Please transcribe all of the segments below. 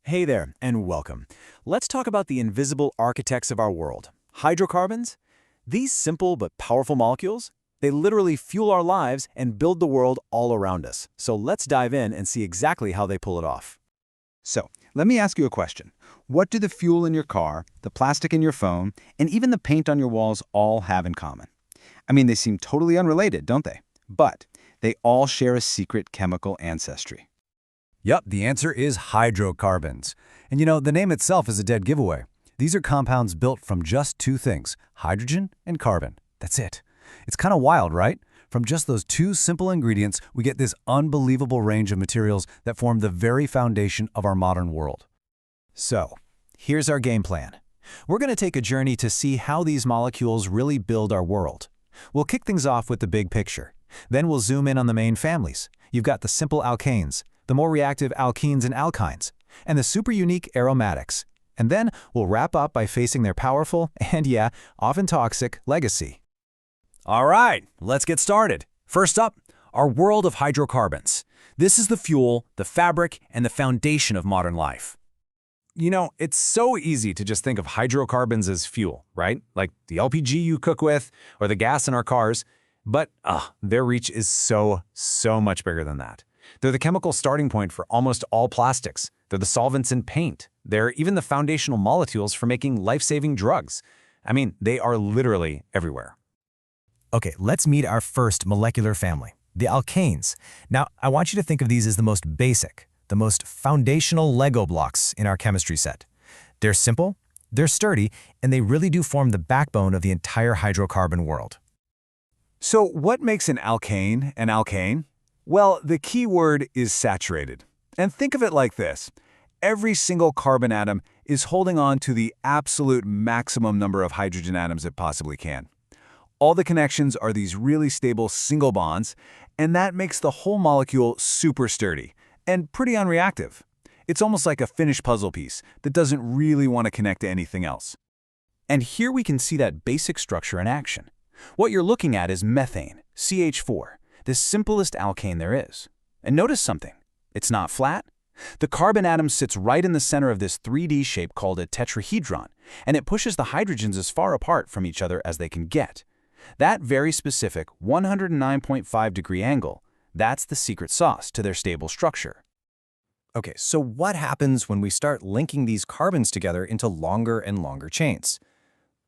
Hey there, and welcome. Let's talk about the invisible architects of our world. Hydrocarbons? These simple but powerful molecules, they literally fuel our lives and build the world all around us. So let's dive in and see exactly how they pull it off. So, let me ask you a question. What do the fuel in your car, the plastic in your phone, and even the paint on your walls all have in common? I mean, they seem totally unrelated, don't they? But they all share a secret chemical ancestry. Yup, the answer is hydrocarbons. And the name itself is a dead giveaway. These are compounds built from just two things, hydrogen and carbon. That's it. It's kind of wild, right? From just those two simple ingredients, we get this unbelievable range of materials that form the very foundation of our modern world. So, here's our game plan. We're going to take a journey to see how these molecules really build our world. We'll kick things off with the big picture. Then we'll zoom in on the main families. You've got the simple alkanes, the more reactive alkenes and alkynes, and the super unique aromatics. And then we'll wrap up by facing their powerful and, yeah, often toxic legacy. All right, let's get started. First up, our world of hydrocarbons. This is the fuel, the fabric, and the foundation of modern life. It's so easy to just think of hydrocarbons as fuel, right? Like the LPG you cook with or the gas in our cars. But their reach is so much bigger than that. They're the chemical starting point for almost all plastics. They're the solvents in paint. They're even the foundational molecules for making life-saving drugs. I mean, they are literally everywhere. Okay, let's meet our first molecular family, the alkanes. Now, I want you to think of these as the most basic, the most foundational Lego blocks in our chemistry set. They're simple, they're sturdy, and they really do form the backbone of the entire hydrocarbon world. So what makes an alkane an alkane? Well, the key word is saturated. And think of it like this. Every single carbon atom is holding on to the absolute maximum number of hydrogen atoms it possibly can. All the connections are these really stable single bonds, and that makes the whole molecule super sturdy and pretty unreactive. It's almost like a finished puzzle piece that doesn't really want to connect to anything else. And here we can see that basic structure in action. What you're looking at is methane, CH4, the simplest alkane there is. And notice something. It's not flat. The carbon atom sits right in the center of this 3D shape called a tetrahedron, and it pushes the hydrogens as far apart from each other as they can get. That very specific 109.5-degree angle, that's the secret sauce to their stable structure. Okay, so what happens when we start linking these carbons together into longer and longer chains?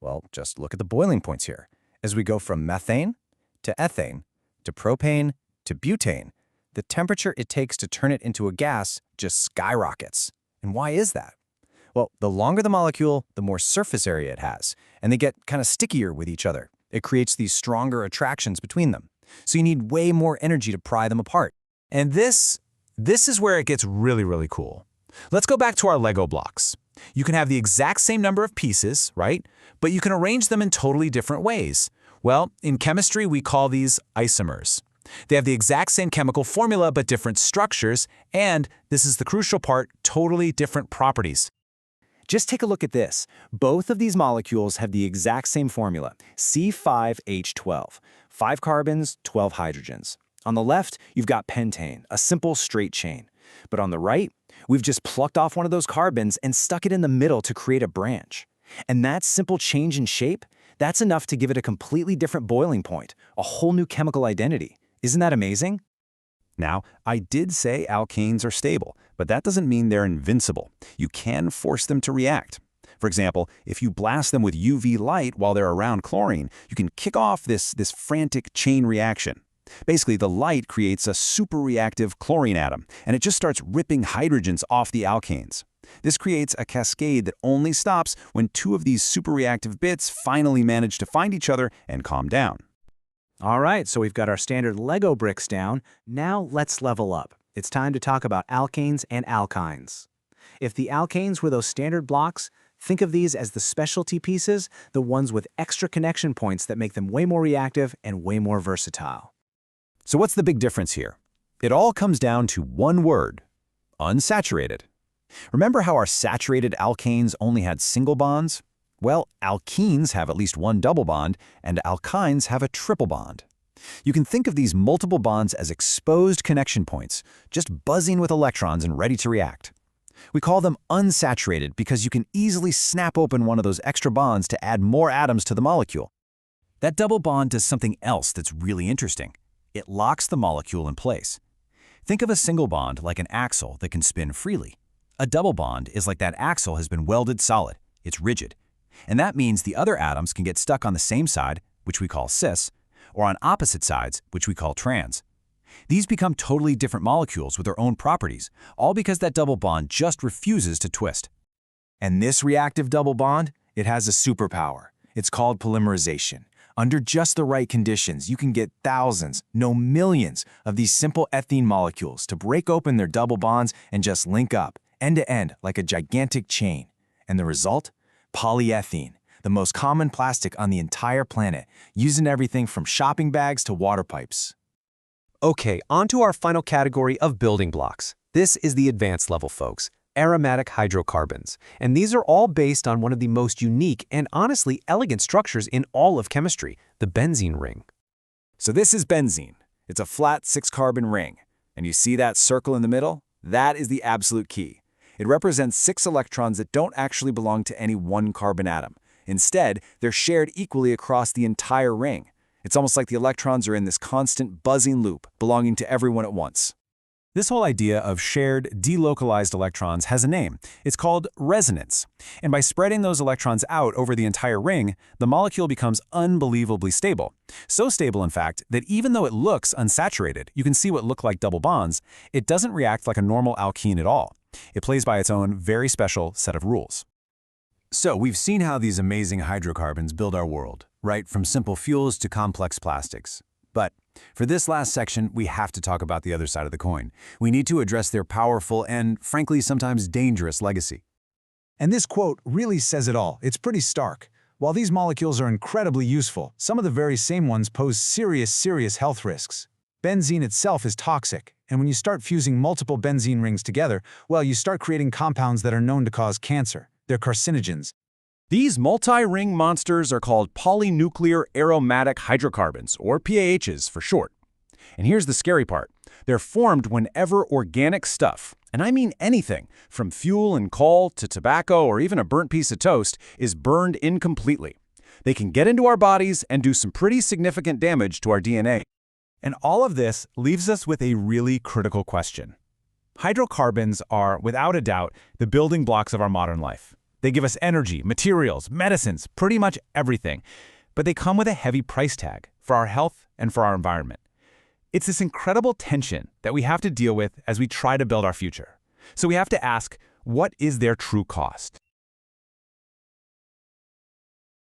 Well, just look at the boiling points here. As we go from methane to ethane to propane to butane, the temperature it takes to turn it into a gas just skyrockets. And why is that? Well, the longer the molecule, the more surface area it has, and they get kind of stickier with each other. It creates these stronger attractions between them. So you need way more energy to pry them apart. And this is where it gets really cool. Let's go back to our Lego blocks. You can have the exact same number of pieces, right? But you can arrange them in totally different ways. Well, in chemistry, we call these isomers. They have the exact same chemical formula but different structures, and, this is the crucial part, totally different properties. Just take a look at this. Both of these molecules have the exact same formula, C5H12. 5 carbons, 12 hydrogens. On the left, you've got pentane, a simple straight chain. But on the right, we've just plucked off one of those carbons and stuck it in the middle to create a branch. And that simple change in shape, that's enough to give it a completely different boiling point, a whole new chemical identity. Isn't that amazing? Now, I did say alkanes are stable, but that doesn't mean they're invincible. You can force them to react. For example, if you blast them with UV light while they're around chlorine, you can kick off this frantic chain reaction. Basically, the light creates a super reactive chlorine atom, and it just starts ripping hydrogens off the alkanes. This creates a cascade that only stops when two of these super reactive bits finally manage to find each other and calm down. All right, so we've got our standard Lego bricks down. Now let's level up. It's time to talk about alkanes and alkynes. If the alkanes were those standard blocks, think of these as the specialty pieces, the ones with extra connection points that make them way more reactive and way more versatile. So what's the big difference here? It all comes down to one word: unsaturated. Remember how our saturated alkanes only had single bonds? Well, alkenes have at least one double bond, and alkynes have a triple bond. You can think of these multiple bonds as exposed connection points, just buzzing with electrons and ready to react. We call them unsaturated because you can easily snap open one of those extra bonds to add more atoms to the molecule. That double bond does something else that's really interesting. It locks the molecule in place. Think of a single bond like an axle that can spin freely. A double bond is like that axle has been welded solid. It's rigid. And that means the other atoms can get stuck on the same side, which we call cis, or on opposite sides, which we call trans. These become totally different molecules with their own properties, all because that double bond just refuses to twist. And this reactive double bond, it has a superpower. It's called polymerization. Under just the right conditions, you can get thousands, no millions, of these simple ethene molecules to break open their double bonds and just link up, end to end, like a gigantic chain. And the result? Polyethylene, the most common plastic on the entire planet, used in everything from shopping bags to water pipes. Okay, on to our final category of building blocks. This is the advanced level, folks, aromatic hydrocarbons. And these are all based on one of the most unique and honestly elegant structures in all of chemistry, the benzene ring. So this is benzene. It's a flat 6-carbon ring. And you see that circle in the middle? That is the absolute key. It represents 6 electrons that don't actually belong to any one carbon atom. Instead, they're shared equally across the entire ring. It's almost like the electrons are in this constant buzzing loop, belonging to everyone at once. This whole idea of shared, delocalized electrons has a name. It's called resonance. And by spreading those electrons out over the entire ring, the molecule becomes unbelievably stable. So stable, in fact, that even though it looks unsaturated, you can see what look like double bonds, it doesn't react like a normal alkene at all. It plays by its own very special set of rules. So we've seen how these amazing hydrocarbons build our world, right from simple fuels to complex plastics. But for this last section, we have to talk about the other side of the coin. We need to address their powerful and, frankly, sometimes dangerous legacy. And this quote really says it all. It's pretty stark. While these molecules are incredibly useful, some of the very same ones pose serious health risks. Benzene itself is toxic, and when you start fusing multiple benzene rings together, well, you start creating compounds that are known to cause cancer. They're carcinogens. These multi-ring monsters are called polynuclear aromatic hydrocarbons, or PAHs for short. And here's the scary part. They're formed whenever organic stuff, and I mean anything, from fuel and coal to tobacco or even a burnt piece of toast, is burned incompletely. They can get into our bodies and do some pretty significant damage to our DNA. And all of this leaves us with a really critical question. Hydrocarbons are, without a doubt, the building blocks of our modern life. They give us energy, materials, medicines, pretty much everything. But they come with a heavy price tag for our health and for our environment. It's this incredible tension that we have to deal with as we try to build our future. So we have to ask, what is their true cost?